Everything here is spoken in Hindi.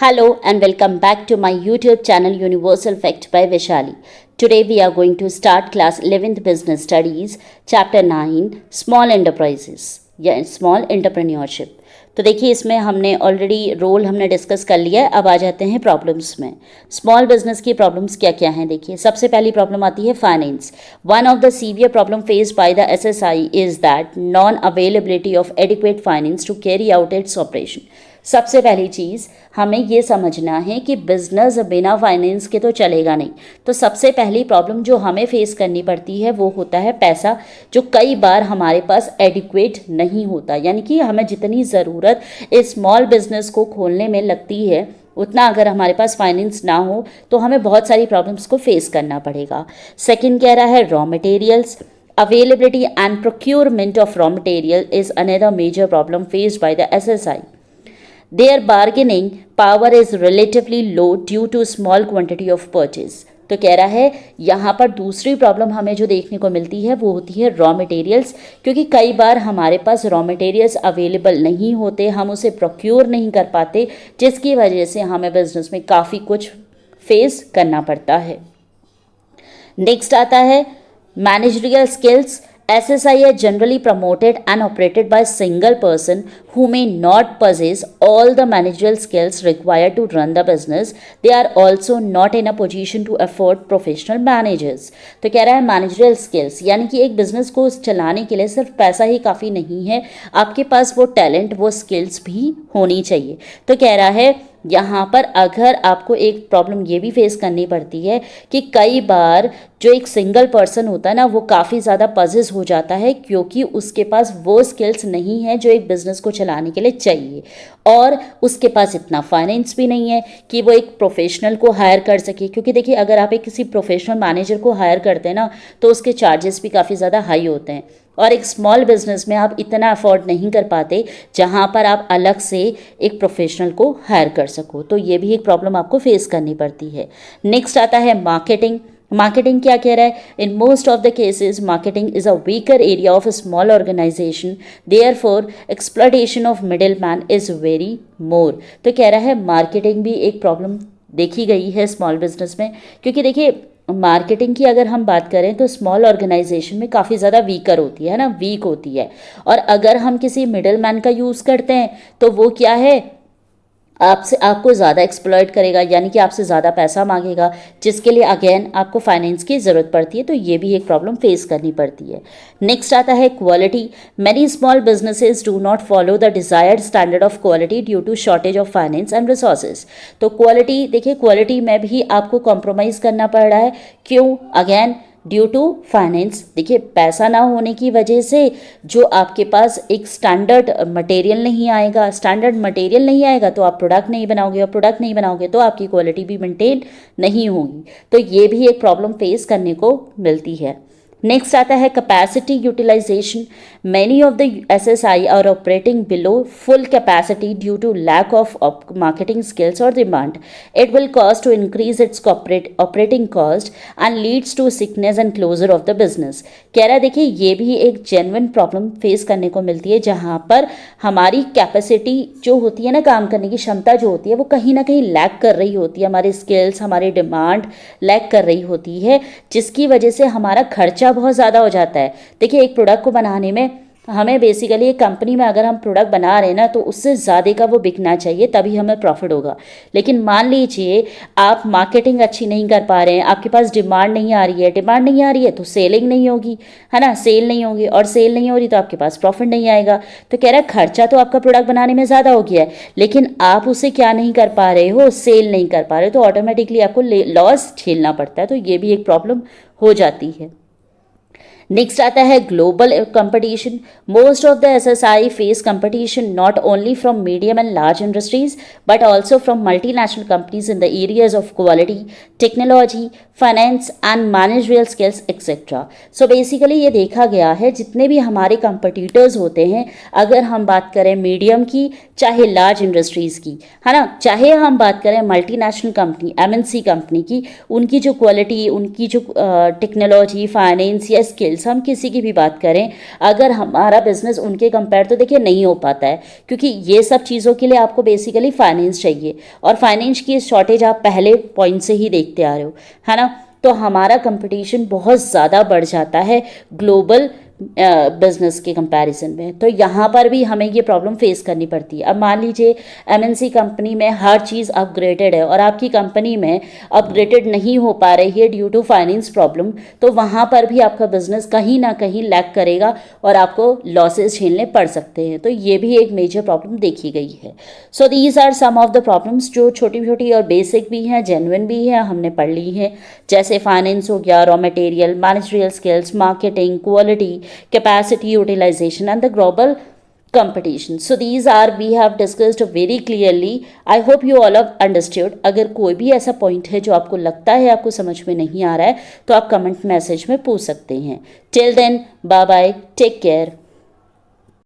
Hello and welcome back to my YouTube channel Universal Fact by Vishali. Today we are going to start class 11th Business Studies, Chapter 9, Small Enterprises या Small Entrepreneurship. तो देखिए इसमें हमने ऑलरेडी रोल हमने डिस्कस कर लिया है. अब आ जाते हैं प्रॉब्लम्स में. स्मॉल बिजनेस की प्रॉब्लम्स क्या क्या हैं देखिए. सबसे पहली प्रॉब्लम आती है finance. One of the severe problem faced by the SSI is that non availability of adequate finance to carry out its operation. सबसे पहली चीज़ हमें ये समझना है कि बिजनेस बिना फाइनेंस के तो चलेगा नहीं. तो सबसे पहली प्रॉब्लम जो हमें फेस करनी पड़ती है वो होता है पैसा, जो कई बार हमारे पास एडिक्वेट नहीं होता. यानी कि हमें जितनी ज़रूरत इस स्मॉल बिजनेस को खोलने में लगती है उतना अगर हमारे पास फाइनेंस ना हो तो हमें बहुत सारी प्रॉब्लम्स को फेस करना पड़ेगा. सेकेंड कह रहा है raw materials. Availability and procurement of raw material is another major problem faced by the SSI. Their bargaining power is relatively low due to small quantity of purchase. तो कह रहा है यहाँ पर दूसरी प्रॉब्लम हमें जो देखने को मिलती है वो होती है रॉ मटेरियल्स, क्योंकि कई बार हमारे पास रॉ मटेरियल्स अवेलेबल नहीं होते, हम उसे प्रोक्योर नहीं कर पाते, जिसकी वजह से हमें बिजनेस में काफ़ी कुछ फेस करना पड़ता है. नेक्स्ट आता है managerial skills. SSI are generally promoted and operated by a single person who may not possess all the managerial skills required to run the business. They are also not in a position to afford professional managers. तो कह रहा है मैनेजरियल स्किल्स, यानी कि एक बिजनेस को चलाने के लिए सिर्फ पैसा ही काफ़ी नहीं है, आपके पास वो टैलेंट वो स्किल्स भी होनी चाहिए. तो कह रहा है यहाँ पर अगर आपको एक प्रॉब्लम ये भी फेस करनी पड़ती है कि कई बार जो एक सिंगल पर्सन होता है ना वो काफ़ी ज़्यादा पजेस हो जाता है, क्योंकि उसके पास वो स्किल्स नहीं है जो एक बिज़नेस को चलाने के लिए चाहिए, और उसके पास इतना फाइनेंस भी नहीं है कि वो एक प्रोफेशनल को हायर कर सके. क्योंकि देखिए अगर आप एक किसी प्रोफेशनल मैनेजर को हायर करते हैं ना तो उसके चार्जेस भी काफ़ी ज़्यादा हाई होते हैं, और एक स्मॉल बिजनेस में आप इतना अफोर्ड नहीं कर पाते जहां पर आप अलग से एक प्रोफेशनल को हायर कर सको. तो ये भी एक प्रॉब्लम आपको फेस करनी पड़ती है. नेक्स्ट आता है मार्केटिंग. मार्केटिंग क्या कह रहा है? In most of the cases marketing is a weaker area of a small organization, therefore exploitation of middle man is very more. तो कह रहा है मार्केटिंग भी एक प्रॉब्लम देखी गई है स्मॉल बिजनेस में, क्योंकि देखिए मार्केटिंग की अगर हम बात करें तो स्मॉल ऑर्गेनाइजेशन में काफ़ी ज़्यादा वीकर होती है ना, वीक होती है. और अगर हम किसी मिडिल मैन का यूज़ करते हैं तो वो क्या है, आपको ज़्यादा एक्सप्लॉयट करेगा, यानी कि आपसे ज़्यादा पैसा मांगेगा, जिसके लिए अगेन आपको फाइनेंस की ज़रूरत पड़ती है. तो ये भी एक प्रॉब्लम फेस करनी पड़ती है. नेक्स्ट आता है quality. Many small businesses do not follow the desired standard of quality due to shortage of finance and resources. तो क्वालिटी देखिए, क्वालिटी में भी आपको कॉम्प्रोमाइज़ करना पड़ रहा है. क्यों? Again due to finance. देखिए पैसा ना होने की वजह से जो आपके पास एक स्टैंडर्ड मटेरियल नहीं आएगा, स्टैंडर्ड मटेरियल नहीं आएगा तो आप प्रोडक्ट नहीं बनाओगे, और प्रोडक्ट नहीं बनाओगे तो आपकी क्वालिटी भी मेंटेन नहीं होगी. तो ये भी एक प्रॉब्लम फेस करने को मिलती है. नेक्स्ट आता है capacity utilisation. Many of the SSI are operating below full capacity due to lack of marketing skills और demand. It will cause to increase its operating cost and leads to sickness and closure of the business. कह रहा है देखिए ये भी एक जेन्युइन प्रॉब्लम फेस करने को मिलती है, जहाँ पर हमारी कैपेसिटी जो होती है ना, काम करने की क्षमता जो होती है वो कहीं ना कहीं लैक कर रही होती है, हमारी स्किल्स हमारी डिमांड लैक कर रही होती है, जिसकी वजह से हमारा खर्चा बहुत ज़्यादा हो जाता है. देखिए एक प्रोडक्ट को बनाने में हमें बेसिकली एक कंपनी में अगर हम प्रोडक्ट बना रहे हैं ना तो उससे ज़्यादा का वो बिकना चाहिए, तभी हमें प्रॉफिट होगा. लेकिन मान लीजिए आप मार्केटिंग अच्छी नहीं कर पा रहे हैं, आपके पास डिमांड नहीं आ रही है, डिमांड नहीं आ रही है तो सेलिंग नहीं होगी, है ना, सेल नहीं होगी, और सेल नहीं हो रही तो आपके पास प्रॉफिट नहीं आएगा. तो कह रहा है खर्चा तो आपका प्रोडक्ट बनाने में ज़्यादा हो गया है, लेकिन आप उसे क्या नहीं कर पा रहे हो, सेल नहीं कर पा रहे हो, तो ऑटोमेटिकली आपको लॉस झेलना पड़ता है. तो ये भी एक प्रॉब्लम हो जाती है. नेक्स्ट आता है global competition. Most of the SSI face competition not only from medium and large industries but also from multinational companies in the areas of quality, technology, finance and managerial skills etcetera. So basically ये देखा गया है जितने भी हमारे कंपटीटर्स होते हैं, अगर हम बात करें मीडियम की चाहे लार्ज इंडस्ट्रीज़ की, है ना, चाहे हम बात करें मल्टीनेशनल कंपनी MNC कंपनी की, उनकी जो क्वालिटी, उनकी जो टेक्नोलॉजी, फाइनेंस या स्किल्स सेल्स, हम किसी की भी बात करें, अगर हमारा बिजनेस उनके कंपेयर तो देखिए नहीं हो पाता है, क्योंकि ये सब चीज़ों के लिए आपको बेसिकली फाइनेंस चाहिए, और फाइनेंस की शॉर्टेज आप पहले पॉइंट से ही देखते आ रहे हो, है ना। तो हमारा कंपटीशन बहुत ज़्यादा बढ़ जाता है ग्लोबल बिजनेस के कंपैरिजन में। तो यहाँ पर भी हमें ये प्रॉब्लम फेस करनी पड़ती है। अब मान लीजिए एमएनसी कंपनी में हर चीज़ अपग्रेडेड है और आपकी कंपनी में अपग्रेडेड नहीं हो पा रही है ड्यू टू फाइनेंस प्रॉब्लम, तो वहाँ पर भी आपका बिजनेस कहीं ना कहीं लैग करेगा और आपको लॉसेस झेलने पड़ सकते हैं। तो ये भी एक मेजर प्रॉब्लम देखी गई है। So these are some of the problems जो छोटी छोटी और बेसिक भी हैं, जेन्युइन भी हैं, हमने पढ़ ली हैं, जैसे फाइनेंस हो गया, raw material, managerial skills, marketing, quality, capacity utilization and the global competition. So these are we have discussed very clearly. I hope you all have understood. अगर कोई भी ऐसा पॉइंट है जो आपको लगता है आपको समझ में नहीं आ रहा है तो आप कमेंट मैसेज में पूछ सकते हैं. Till then, bye bye, take care.